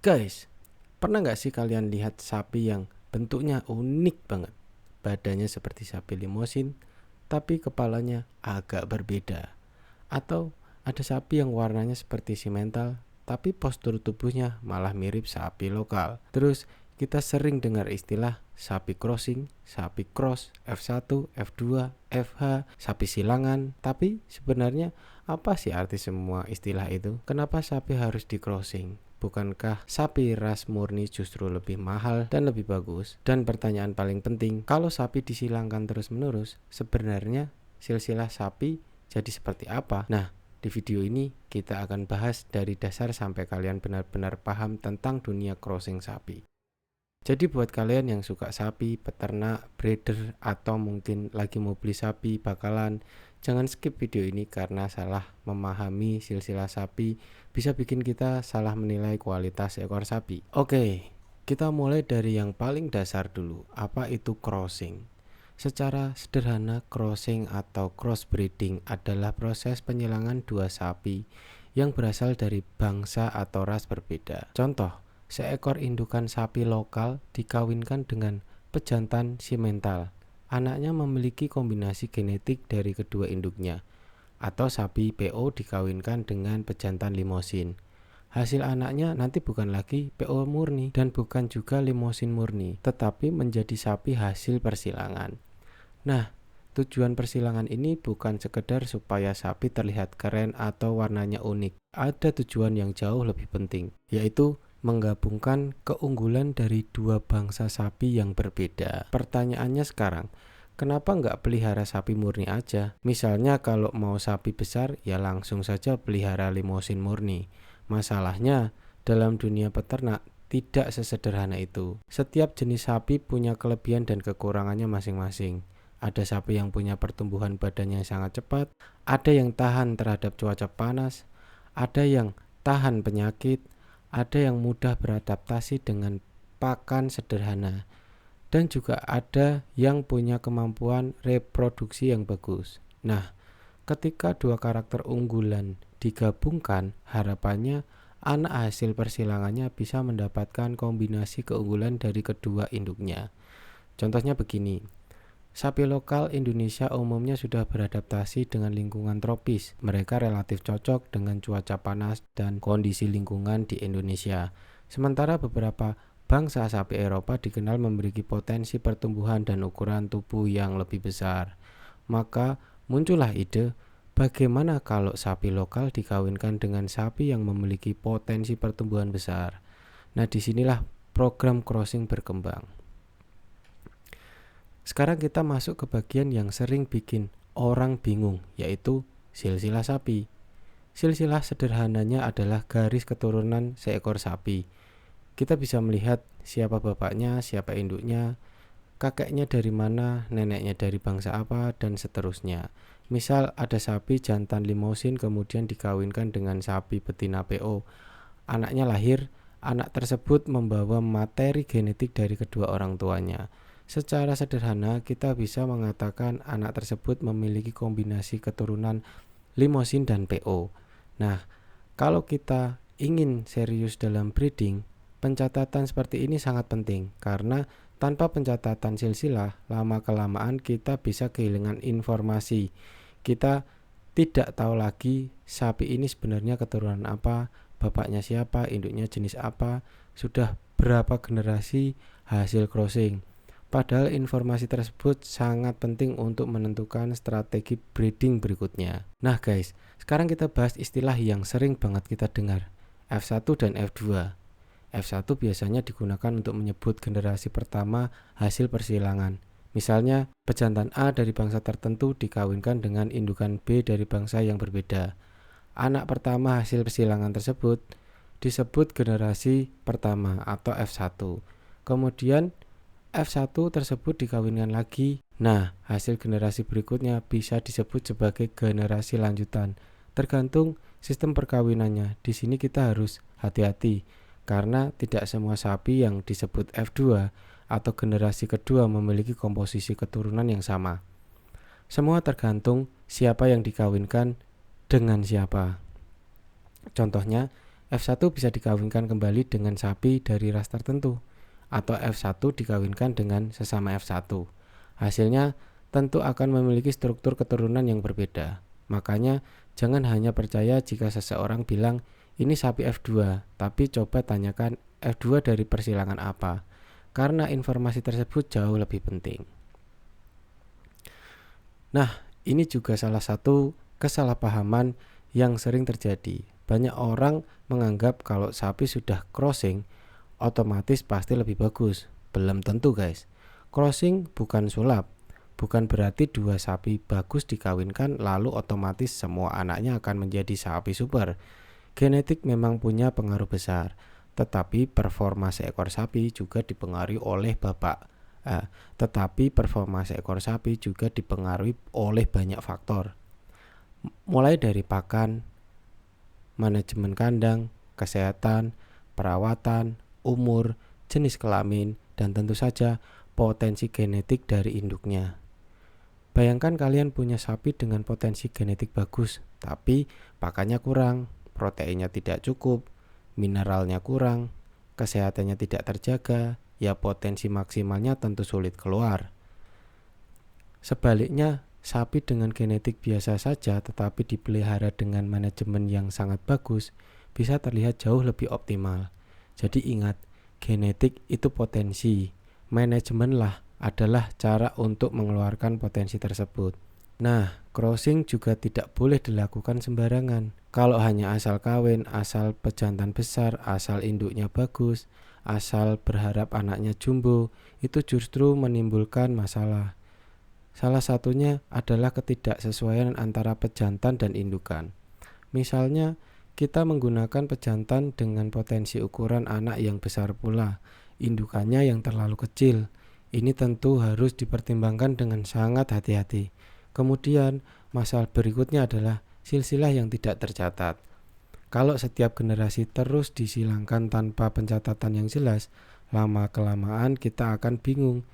Guys, pernah nggak sih kalian lihat sapi yang bentuknya unik banget? Badannya seperti sapi limosin, tapi kepalanya agak berbeda. Atau ada sapi yang warnanya seperti simental, tapi postur tubuhnya malah mirip sapi lokal. Terus kita sering dengar istilah sapi crossing, sapi cross, F1, F2, FH, sapi silangan. Tapi sebenarnya apa sih arti semua istilah itu? Kenapa sapi harus di crossing? Bukankah sapi ras murni justru lebih mahal dan lebih bagus? Dan pertanyaan paling penting, kalau sapi disilangkan terus-menerus, sebenarnya silsilah sapi jadi seperti apa? Nah, di video ini kita akan bahas dari dasar sampai kalian benar-benar paham tentang dunia crossing sapi. Jadi buat kalian yang suka sapi, peternak, breeder, atau mungkin lagi mau beli sapi bakalan, jangan skip video ini karena salah memahami silsilah sapi bisa bikin kita salah menilai kualitas ekor sapi. Oke, kita mulai dari yang paling dasar dulu. Apa itu crossing? Secara sederhana, crossing atau crossbreeding adalah proses penyilangan dua sapi yang berasal dari bangsa atau ras berbeda. Contoh, seekor indukan sapi lokal dikawinkan dengan pejantan simental. Anaknya memiliki kombinasi genetik dari kedua induknya. Atau sapi PO dikawinkan dengan pejantan limosin. Hasil anaknya nanti bukan lagi PO murni dan bukan juga limosin murni, tetapi menjadi sapi hasil persilangan. Nah, tujuan persilangan ini bukan sekedar supaya sapi terlihat keren atau warnanya unik. Ada tujuan yang jauh lebih penting, yaitu menggabungkan keunggulan dari dua bangsa sapi yang berbeda. Pertanyaannya sekarang, kenapa nggak pelihara sapi murni aja? Misalnya kalau mau sapi besar, ya langsung saja pelihara limosin murni. Masalahnya, dalam dunia peternak, tidak sesederhana itu. Setiap jenis sapi punya kelebihan dan kekurangannya masing-masing. Ada sapi yang punya pertumbuhan badannya sangat cepat, ada yang tahan terhadap cuaca panas, ada yang tahan penyakit, ada yang mudah beradaptasi dengan pakan sederhana, dan juga ada yang punya kemampuan reproduksi yang bagus. Nah, ketika dua karakter unggulan digabungkan, harapannya anak hasil persilangannya bisa mendapatkan kombinasi keunggulan dari kedua induknya. Contohnya begini. Sapi lokal Indonesia umumnya sudah beradaptasi dengan lingkungan tropis. Mereka relatif cocok dengan cuaca panas dan kondisi lingkungan di Indonesia. Sementara beberapa bangsa sapi Eropa dikenal memiliki potensi pertumbuhan dan ukuran tubuh yang lebih besar. Maka muncullah ide, bagaimana kalau sapi lokal dikawinkan dengan sapi yang memiliki potensi pertumbuhan besar. Nah, disinilah program crossing berkembang. Sekarang kita masuk ke bagian yang sering bikin orang bingung, yaitu silsilah sapi. Silsilah sederhananya adalah garis keturunan seekor sapi. Kita bisa melihat siapa bapaknya, siapa induknya, kakeknya dari mana, neneknya dari bangsa apa, dan seterusnya. Misal ada sapi jantan limosin kemudian dikawinkan dengan sapi betina PO. Anaknya lahir, anak tersebut membawa materi genetik dari kedua orang tuanya. Secara sederhana, kita bisa mengatakan anak tersebut memiliki kombinasi keturunan limosin dan PO. Nah, kalau kita ingin serius dalam breeding, pencatatan seperti ini sangat penting karena tanpa pencatatan silsilah, lama-kelamaan kita bisa kehilangan informasi. Kita tidak tahu lagi sapi ini sebenarnya keturunan apa, bapaknya siapa, induknya jenis apa, sudah berapa generasi hasil crossing. Padahal informasi tersebut sangat penting untuk menentukan strategi breeding berikutnya. Nah guys, sekarang kita bahas istilah yang sering banget kita dengar, F1 dan F2. F1 biasanya digunakan untuk menyebut generasi pertama hasil persilangan. Misalnya, pejantan A dari bangsa tertentu dikawinkan dengan indukan B dari bangsa yang berbeda. Anak pertama hasil persilangan tersebut disebut generasi pertama atau F1. Kemudian F1 tersebut dikawinkan lagi. Nah, hasil generasi berikutnya bisa disebut sebagai generasi lanjutan. Tergantung sistem perkawinannya. Di sini kita harus hati-hati karena tidak semua sapi yang disebut F2 atau generasi kedua memiliki komposisi keturunan yang sama. Semua tergantung siapa yang dikawinkan dengan siapa. Contohnya, F1 bisa dikawinkan kembali dengan sapi dari ras tertentu, atau F1 dikawinkan dengan sesama F1. Hasilnya tentu akan memiliki struktur keturunan yang berbeda. Makanya jangan hanya percaya jika seseorang bilang ini sapi F2, tapi coba tanyakan F2 dari persilangan apa, karena informasi tersebut jauh lebih penting. Nah, ini juga salah satu kesalahpahaman yang sering terjadi. Banyak orang menganggap kalau sapi sudah crossing, otomatis pasti lebih bagus. Belum tentu guys. Crossing bukan sulap. Bukan berarti dua sapi bagus dikawinkan lalu otomatis semua anaknya akan menjadi sapi super. Genetik memang punya pengaruh besar, tetapi performa seekor sapi juga dipengaruhi oleh banyak faktor. Mulai dari pakan, manajemen kandang, kesehatan, perawatan, umur, jenis kelamin, dan tentu saja potensi genetik dari induknya. Bayangkan kalian punya sapi dengan potensi genetik bagus, tapi pakannya kurang, proteinnya tidak cukup, mineralnya kurang, kesehatannya tidak terjaga, ya potensi maksimalnya tentu sulit keluar. Sebaliknya, sapi dengan genetik biasa saja tetapi dipelihara dengan manajemen yang sangat bagus bisa terlihat jauh lebih optimal. Jadi ingat, genetik itu potensi, manajemenlah adalah cara untuk mengeluarkan potensi tersebut. Nah, crossing juga tidak boleh dilakukan sembarangan. Kalau hanya asal kawin, asal pejantan besar, asal induknya bagus, asal berharap anaknya jumbo, itu justru menimbulkan masalah. Salah satunya adalah ketidaksesuaian antara pejantan dan indukan. Misalnya, kita menggunakan pejantan dengan potensi ukuran anak yang besar pula, indukannya yang terlalu kecil. Ini tentu harus dipertimbangkan dengan sangat hati-hati. Kemudian, masalah berikutnya adalah silsilah yang tidak tercatat. Kalau setiap generasi terus disilangkan tanpa pencatatan yang jelas, lama-kelamaan kita akan bingung.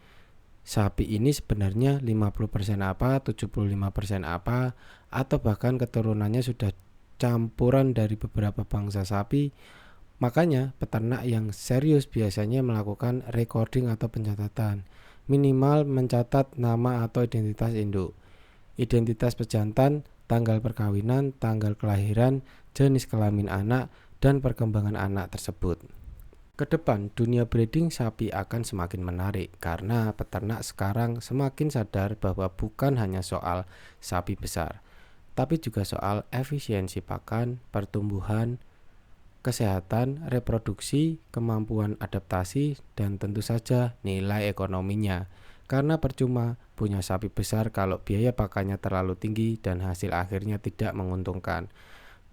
Sapi ini sebenarnya 50% apa, 75% apa, atau bahkan keturunannya sudah campuran dari beberapa bangsa sapi. Makanya peternak yang serius biasanya melakukan recording atau pencatatan, minimal mencatat nama atau identitas induk, identitas pejantan, tanggal perkawinan, tanggal kelahiran, jenis kelamin anak, dan perkembangan anak tersebut. Kedepan dunia breeding sapi akan semakin menarik karena peternak sekarang semakin sadar bahwa bukan hanya soal sapi besar, tapi juga soal efisiensi pakan, pertumbuhan, kesehatan, reproduksi, kemampuan adaptasi, dan tentu saja nilai ekonominya. Karena percuma punya sapi besar kalau biaya pakannya terlalu tinggi dan hasil akhirnya tidak menguntungkan.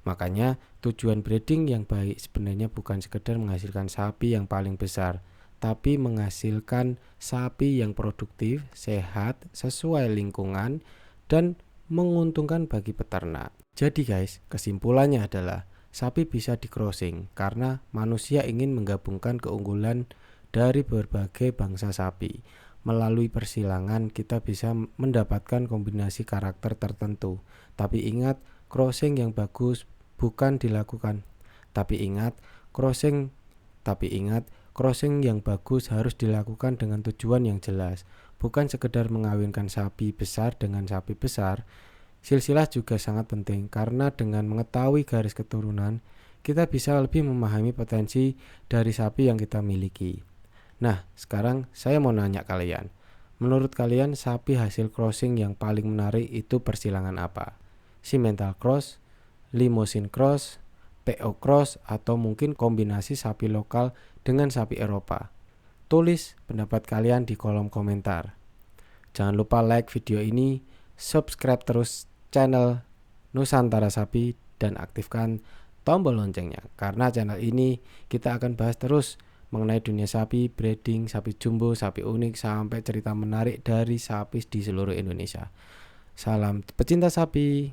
Makanya tujuan breeding yang baik sebenarnya bukan sekedar menghasilkan sapi yang paling besar, tapi menghasilkan sapi yang produktif, sehat, sesuai lingkungan, dan menguntungkan bagi peternak. Jadi guys, kesimpulannya adalah sapi bisa di-crossing karena manusia ingin menggabungkan keunggulan dari berbagai bangsa sapi. Melalui persilangan kita bisa mendapatkan kombinasi karakter tertentu. Tapi ingat, crossing yang bagus bukan dilakukan. Tapi ingat, crossing yang bagus harus dilakukan dengan tujuan yang jelas. Bukan sekedar mengawinkan sapi besar dengan sapi besar. Silsilah juga sangat penting karena dengan mengetahui garis keturunan, kita bisa lebih memahami potensi dari sapi yang kita miliki. Nah, sekarang saya mau nanya kalian. Menurut kalian sapi hasil crossing yang paling menarik itu persilangan apa? Simmental cross, Limousin cross, PO cross, atau mungkin kombinasi sapi lokal dengan sapi Eropa? Tulis pendapat kalian di kolom komentar. Jangan lupa like video ini, subscribe terus channel Nusantara Sapi, dan aktifkan tombol loncengnya karena channel ini kita akan bahas terus mengenai dunia sapi, breeding, sapi jumbo, sapi unik, sampai cerita menarik dari sapi di seluruh Indonesia. Salam pecinta sapi.